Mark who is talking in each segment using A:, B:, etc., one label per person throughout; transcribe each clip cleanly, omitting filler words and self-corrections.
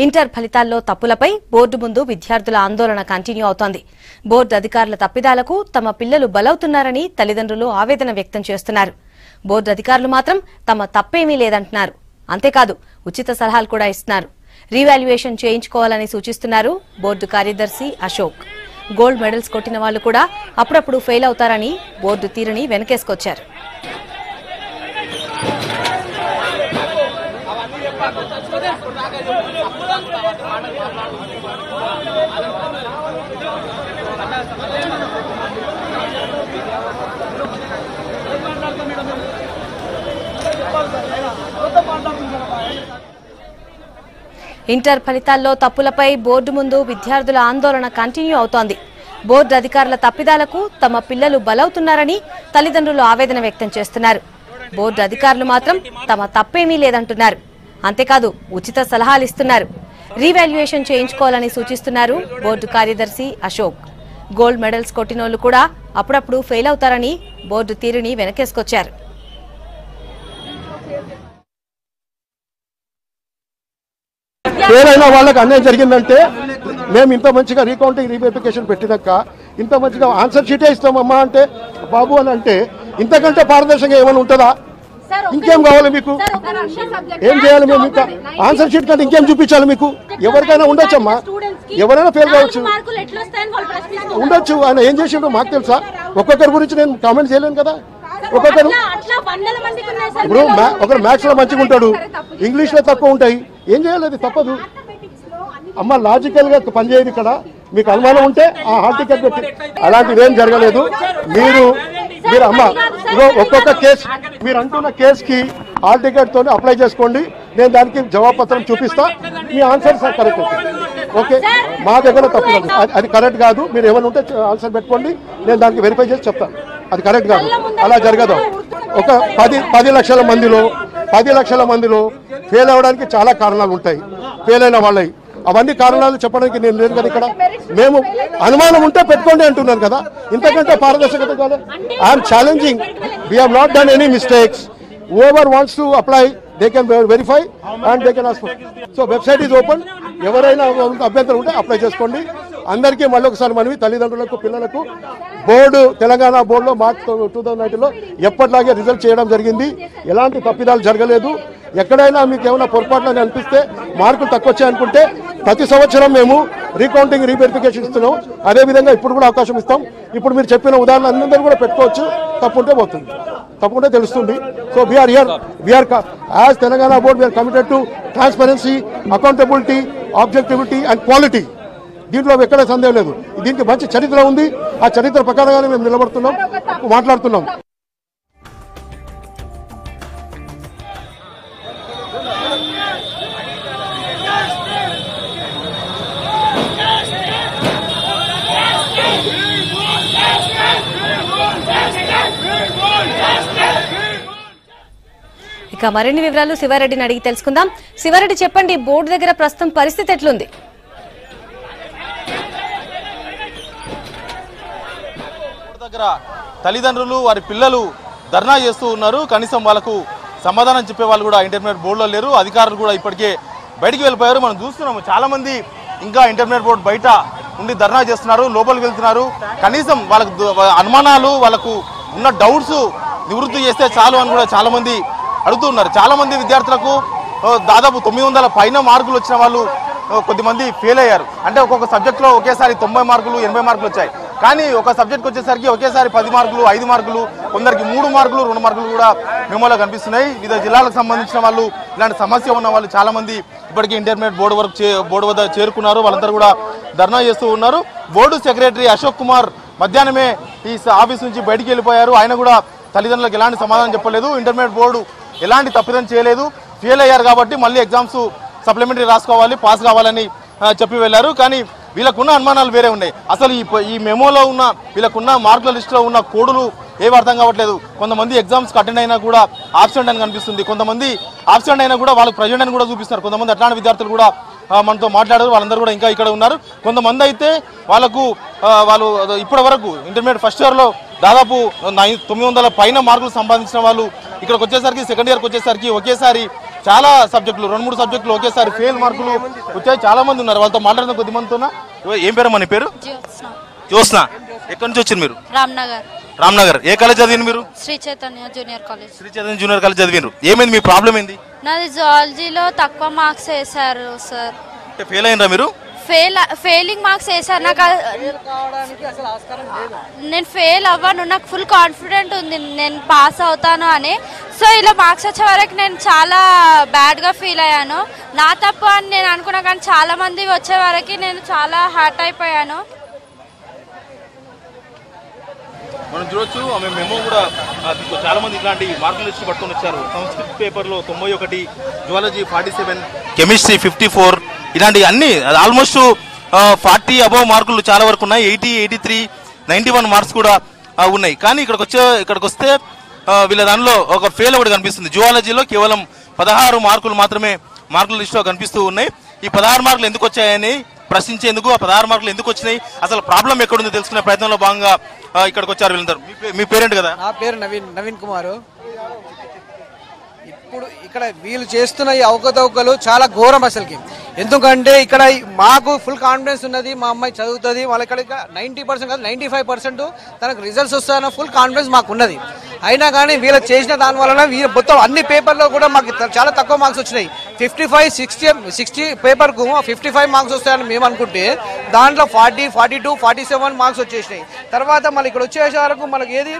A: Inter ఫలితాల్లో తప్పులపై board ముందు విద్యార్థుల ఆందోళన కంటిన్యూ అవుతోంది. బోర్డు అధికారుల తప్పిదాలకు తమ పిల్లలు బలవుతున్నారని తల్లిదండ్రులు ఆవేదన వ్యక్తం చేస్తున్నారు. బోర్డు అధికారులు మాత్రం తమ తప్పేమీ లేదంటున్నారు. అంతేకాదు ఉచిత సలహాలు కూడా ఇస్తున్నారు. రీవాల్యుయేషన్ చేయించుకోవాలని సూచిస్తున్నారు బోర్డు కార్యదర్శి అశోక్. గోల్డ్ మెడల్స్ కొట్టిన వాళ్లు కూడా అప్పుడప్పుడు ఫెయిల్ అవుతారని బోర్డు తీరుని వెనకేసుకొచ్చారు. ఇంటర్ ఫలితాల్లో తప్పులపై బోర్డు ముందు విద్యార్థుల ఆందోళన కంటిన్యూ అవుతోంది. బోర్డు అధికారుల తప్పిదాలకు తమ పిల్లలు బలవుతున్నారని తల్లిదండ్రులు ఆవేదన వ్యక్తం చేస్తున్నారు. బోర్డు అధికారులు మాత్రం తమ తప్పేమీ లేదంటున్నారు. అంతేకాదు ఉచిత సలహాలు ఇస్తున్నారు. రీవాల్యుయేషన్ చేయించుకోవాలని సూచిస్తున్నారు బోర్డు కార్యదర్శి అశోక్. గోల్డ్ మెడల్స్ కొట్టినోళ్లు కూడా అప్పుడప్పుడు ఫెయిల్ అవుతారని బోర్డు తీరుని వెనకేసుకొచ్చారు.
B: ఏదైనా వాళ్ళకి అన్యాయం జరిగిందంటే మేము ఇంత మంచిగా రీకౌంటింగ్ రీవెరిఫికేషన్ పెట్టినాక ఇంత మంచిగా ఆన్సర్ షీటే ఇస్తామమ్మా అంటే బాబు అని అంటే ఇంతకంటే పారదర్శకంగా ఏమైనా ఉంటుందా? ఇంకేం కావాలి మీకు? ఏం చేయాలి మేము? ఇంకా ఆన్సర్ షీట్ కంటే ఇంకేం చూపించాలి మీకు? ఎవరికైనా ఉండొచ్చమ్మా, ఎవరైనా ఫెయిల్ కావచ్చు, ఉండొచ్చు. ఆయన ఏం చేసిండో మాకు తెలుసా? ఒక్కొక్కరి గురించి నేను కామెంట్ చేయలేను కదా. ఒక్కొక్కరు ఇప్పుడు ఒకరు మ్యాథ్స్ లో మంచిగా ఉంటాడు, ఇంగ్లీష్ లో తక్కువ ఉంటాయి. ఏం చేయాలి? అది తప్పదు అమ్మ. లాజికల్ గా పనిచేయదు ఇక్కడ. మీకు అనుమానం ఉంటే ఆ హాల్ టికెట్ పెట్టి అలాంటిది ఏం జరగలేదు. మీరు అమ్మ ఒక్కొక్క కేసు మీరు అంటున్న కేసుకి హాల్ టికెట్ తోనే అప్లై చేసుకోండి. నేను దానికి జవాబు పత్రం చూపిస్తా. మీ ఆన్సర్ కరెక్ట్ ఓకే. మా దగ్గర తప్పు కాదు, అది కరెక్ట్ కాదు. మీరు ఏమైనా ఉంటే ఆన్సర్ పెట్టుకోండి, నేను దానికి వెరిఫై చేసి చెప్తాను. అది కరెక్ట్ కాదు, అలా జరగదు. ఒక 10 లక్షల మందిలో ఫెయిల్ అవ్వడానికి చాలా కారణాలు ఉంటాయి. ఫెయిల్ అయిన వాళ్ళవి అవన్నీ కారణాలు చెప్పడానికి నేను లేదు కదా ఇక్కడ. మేము అనుమానం ఉంటే పెట్టుకోండి అంటున్నాను కదా. ఇంతకంటే పారదర్శకత కాదు. I'm challenging. We have not done any mistakes. whoever wants to apply they can verify and they can ask for. so website is open. ఎవరైనా అభ్యంతరం ఉంటే అప్లై చేసుకోండి. అందరికీ మళ్ళీ ఒకసారి మనవి, తల్లిదండ్రులకు పిల్లలకు బోర్డు తెలంగాణ బోర్డులో మార్చ్ 2019లో ఎప్పటిలాగే రిజల్ట్ చేయడం జరిగింది. ఎలాంటి తప్పిదాలు జరగలేదు. ఎక్కడైనా మీకు ఏమైనా పొరపాట్లు అనిపిస్తే మార్కులు తక్కువ వచ్చాయనుకుంటే ప్రతి సంవత్సరం మేము రీకౌంటింగ్ రీవెరిఫికేషన్ ఇస్తున్నాం. అదేవిధంగా ఇప్పుడు కూడా అవకాశం ఇస్తాం. ఇప్పుడు మీరు చెప్పిన ఉదాహరణ అందరూ కూడా పెట్టుకోవచ్చు. తప్పుంటే పోతుంది, తప్పకుండా తెలుస్తుంది. So we're here, we're as Telangana board we're committed to transparency, accountability, objectivity and quality. దీంట్లో ఎక్కడ సందేహం లేదు. దీనికి మంచి చరిత్ర ఉంది. ఆ చరిత్ర ప్రకారంగానే మేము నిలబడుతున్నాం, మాట్లాడుతున్నాం.
A: ఇక మరిన్ని వివరాలు శివారెడ్డిని అడిగి తెలుసుకుందాం. శివారెడ్డి చెప్పండి, బోర్డు దగ్గర ప్రస్తుతం పరిస్థితి ఎట్లుంది?
C: దగ్గర తల్లిదండ్రులు వారి పిల్లలు ధర్నా చేస్తూ ఉన్నారు. కనీసం వాళ్ళకు సమాధానం చెప్పే వాళ్ళు కూడా ఇంటర్మీడియట్ బోర్డులో లేరు. అధికారులు కూడా ఇప్పటికే బయటికి వెళ్ళిపోయారు. మనం చూస్తున్నాము చాలా మంది ఇంకా ఇంటర్మీడియట్ బోర్డు బయట ఉండి ధర్నా చేస్తున్నారు, లోపలికి వెళ్తున్నారు. కనీసం వాళ్ళకు అనుమానాలు, వాళ్ళకు ఉన్న డౌట్స్ నివృత్తి చేస్తే చాలు అని కూడా చాలా మంది అడుగుతున్నారు. చాలా మంది విద్యార్థులకు దాదాపు 900 పైన మార్కులు వచ్చిన వాళ్ళు కొద్దిమంది ఫెయిల్ అయ్యారు. అంటే ఒక్కొక్క సబ్జెక్టులో ఒకేసారి 90 మార్కులు 80 మార్కులు వచ్చాయి. కానీ ఒక సబ్జెక్ట్కి వచ్చేసరికి ఒకేసారి 10 మార్కులు 5 మార్కులు, కొందరికి 3 మార్కులు 2 మార్కులు కూడా మెమోలో కనిపిస్తున్నాయి. వివిధ జిల్లాలకు సంబంధించిన వాళ్ళు, ఇలాంటి సమస్య ఉన్న వాళ్ళు చాలా మంది ఇప్పటికీ ఇంటర్మీడియట్ బోర్డు వద్ద చేరుకున్నారు. వాళ్ళందరూ కూడా ధర్నా చేస్తూ ఉన్నారు. బోర్డు సెక్రటరీ అశోక్ కుమార్ మధ్యాహ్నమే ఈ ఆఫీస్ నుంచి బయటికి వెళ్ళిపోయారు. ఆయన కూడా తల్లిదండ్రులకు ఎలాంటి సమాధానం చెప్పలేదు. ఇంటర్మీడియట్ బోర్డు ఎలాంటి తప్పిదం చేయలేదు, ఫెయిల్ అయ్యారు కాబట్టి మళ్ళీ ఎగ్జామ్స్ సప్లిమెంటరీ రాసుకోవాలి, పాస్ కావాలని చెప్పి వెళ్ళారు. కానీ వీళ్ళకున్న అనుమానాలు వేరే ఉన్నాయి. అసలు ఈ మెమోలో ఉన్న వీళ్ళకున్న మార్కుల లిస్టులో ఉన్న కోడులు ఏవి అర్థం కావట్లేదు. కొంతమంది ఎగ్జామ్స్కి అటెండ్ అయినా కూడా ఆబ్సెంట్ అని కనిపిస్తుంది. కొంతమంది ఆబ్సెంట్ అయినా కూడా వాళ్ళకి ప్రజెంట్ అని కూడా చూపిస్తున్నారు. కొంతమంది అట్లాంటి విద్యార్థులు కూడా మనతో మాట్లాడారు. వాళ్ళందరూ కూడా ఇంకా ఇక్కడ ఉన్నారు. కొంతమంది అయితే వాళ్ళు ఇప్పటి వరకు ఇంటర్మీడియట్ ఫస్ట్ ఇయర్లో దాదాపు 900 పైన మార్కులు సంపాదించిన వాళ్ళు ఇక్కడికి వచ్చేసరికి సెకండ్ ఇయర్కి వచ్చేసరికి ఒకేసారి చాలా సబ్జెక్టులు 2-3 సబ్జెక్టులు ఒకేసారి ఫెయిల్ మార్కులు వచ్చాయి. చాలా మంది ఉన్నారు, వాళ్ళతో మాట్లాడిన కొద్ది మందితో. ఏం పేరు మన పేరు? జ్యోత్స్న. ఎక్కడి నుంచి వచ్చింది మీరు? రామ్నగర్. ఏ కాలేజ్ చదివింది మీరు?
D: Sri Chaitanya junior college.
C: Sri Chaitanya junior college చదివినారు. ఏమైంది మీ ప్రాబ్లం ఏంది?
D: నాది జువాలజీలో తక్కువ మార్క్స్ వేశారు సార్.
C: అంటే ఫెయిల్ అయినరా మీరు?
D: ఫెయిలింగ్ మార్క్స్ వేశారు. నాకు నేను ఫెయిల్ అవ్వను, నాకు ఫుల్ కాన్ఫిడెంట్ ఉంది నేను పాస్ అవుతాను అని. సో ఇలా మార్క్స్ వచ్చే వరకు నేను చాలా బ్యాడ్గా ఫీల్ అయ్యాను. నా తప్పు అని నేను అనుకున్నా, కానీ చాలా మంది వచ్చే వరకు నేను చాలా హర్ట్ అయిపోయాను.
C: మనం చూడొచ్చు, ఆమె మెమో కూడా చాలా మంది ఇట్లాంటి మార్కులు ఇచ్చి పట్టుకొని వచ్చారు. సంస్కృత్ పేపర్లో 91, జువాలజీ 47, కెమిస్ట్రీ 54, ఇలాంటి అన్ని ఆల్మోస్ట్ 40 అబవ్ మార్కులు చాలా వరకు ఉన్నాయి. 80, 83, 91 మార్క్స్ కూడా ఉన్నాయి. కానీ ఇక్కడికి వస్తే వీళ్ళ దానిలో ఒక ఫెయిల్ ఒకటి కనిపిస్తుంది. జువాలజీలో కేవలం 16 మార్కులు మాత్రమే మార్కుల లిస్టులో కనిపిస్తూ ఉన్నాయి. ఈ 16 మార్కులు ఎందుకు వచ్చాయని ప్రశ్నించేందుకు, ఆ 16 మార్కులు ఎందుకు వచ్చినాయి, అసలు ప్రాబ్లం ఎక్కడుందో తెలుసుకునే ప్రయత్నంలో భాగంగా ఇక్కడికి వచ్చారు వీళ్ళందరూ. మీ పేరెంట్ కదా?
E: నా పేరు నవీన్ కుమారు. ఇప్పుడు ఇక్కడ వీళ్ళు చేస్తున్న ఈ అవకతవకలు చాలా ఘోరం అసలుకి. ఎందుకంటే ఇక్కడ మాకు ఫుల్ కాన్ఫిడెన్స్ ఉన్నది, మా అమ్మాయి చదువుతుంది, వాళ్ళ ఇక్కడ 90% కాదు 95% తనకు రిజల్ట్స్ వస్తాయన్న ఫుల్ కాన్ఫిడెన్స్ మాకు ఉన్నది. అయినా కానీ వీళ్ళు చేసిన దాని వలన వీళ్ళు మొత్తం అన్ని పేపర్లో కూడా మాకు చాలా తక్కువ మార్క్స్ వచ్చినాయి. 55, 60 పేపర్కు 55 మార్క్స్ వస్తాయని మేము అనుకుంటే దాంట్లో 40, 42, 47 మార్క్స్ వచ్చేసినాయి. తర్వాత మళ్ళీ ఇక్కడ వచ్చేసే వరకు మనకి ఏది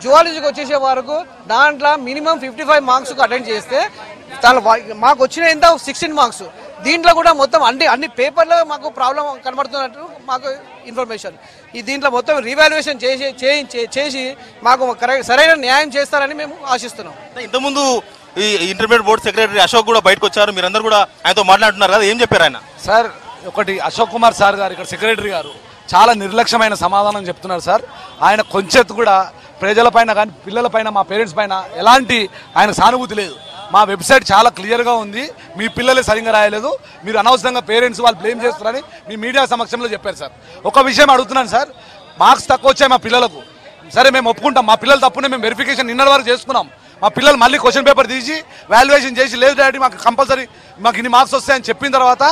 E: జువాలజీకి వచ్చేసే వరకు దాంట్లో మినిమం 55 మార్క్స్ అటెండ్ చేస్తే మాకు వచ్చిన ఎంత 16 మార్క్స్. దీంట్లో కూడా మొత్తం అన్ని పేపర్లో మాకు ప్రాబ్లం కనబడుతున్నట్టు మాకు ఇన్ఫర్మేషన్. దీంట్లో మొత్తం రీవాల్యుయేషన్ చేసి మాకు సరైన న్యాయం చేస్తారని మేము ఆశిస్తున్నాం.
C: ఇంతకుముందు ఈ ఇంటర్మీడియట్ బోర్డు సెక్రటరీ అశోక్ కూడా బయటకు వచ్చారు, మీరందరూ కూడా ఆయనతో మాట్లాడుతున్నారు కదా, ఏం చెప్పారు ఆయన?
F: సార్, ఒకటి అశోక్ కుమార్ సార్ గారు ఇక్కడ సెక్రటరీ గారు చాలా నిర్లక్ష్యమైన సమాధానం చెప్తున్నారు సార్. ఆయన కొంచెం కూడా ప్రజలపైన కానీ పిల్లలపైన మా పేరెంట్స్ పైన ఎలాంటి ఆయన సానుభూతి లేదు. మా వెబ్సైట్ చాలా క్లియర్గా ఉంది, మీ పిల్లలే సరిగ్గా రాయలేదు, మీరు అనవసరంగా పేరెంట్స్ వాళ్ళు బ్లేమ్ చేస్తున్నారని మీ మీడియా సమక్షంలో చెప్పారు సార్. ఒక విషయం అడుగుతున్నాను సార్, మార్క్స్ తక్కువ వచ్చాయి మా పిల్లలకు, సరే మేము ఒప్పుకుంటాం, మా పిల్లలు తప్పునే మేము వెరిఫికేషన్ నిన్నటి వరకు చేసుకున్నాం. మా పిల్లలు మళ్ళీ క్వశ్చన్ పేపర్ తీసి వాల్యుయేషన్ చేసి లేదు డాడీ మాకు కంపల్సరీ మాకు ఇన్ని మార్క్స్ వస్తాయని చెప్పిన తర్వాత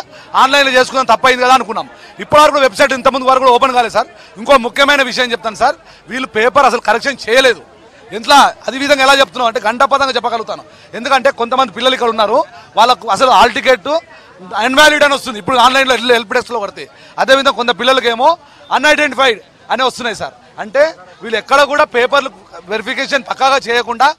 F: ఆన్లైన్లో చేసుకున్నాం, తప్పైంది కదా అనుకున్నాం. ఇప్పటివరకు వెబ్సైట్ ఇంతకుముందు వరకు కూడా ఓపెన్ కాలేదు సార్. ఇంకో ముఖ్యమైన విషయం చెప్తాను సార్, వీళ్ళు పేపర్ అసలు కరెక్షన్ చేయలేదు. ఇంట్లో అది విధంగా ఎలా చెప్తున్నాం అంటే గంటపదంగా చెప్పగలుగుతాను. ఎందుకంటే కొంతమంది పిల్లలు ఇక్కడ ఉన్నారు, వాళ్ళకు అసలు హాల్ టికెట్ అన్వాలిడ్ అని వస్తుంది ఇప్పుడు ఆన్లైన్లో హెల్ప్ డెస్క్లో పడితే. అదేవిధంగా కొంత పిల్లలకేమో అన్ఐడెంటిఫైడ్ అని వస్తున్నాయి సార్. అంటే వీళ్ళు ఎక్కడ కూడా పేపర్లు వెరిఫికేషన్ పక్కాగా చేయకుండా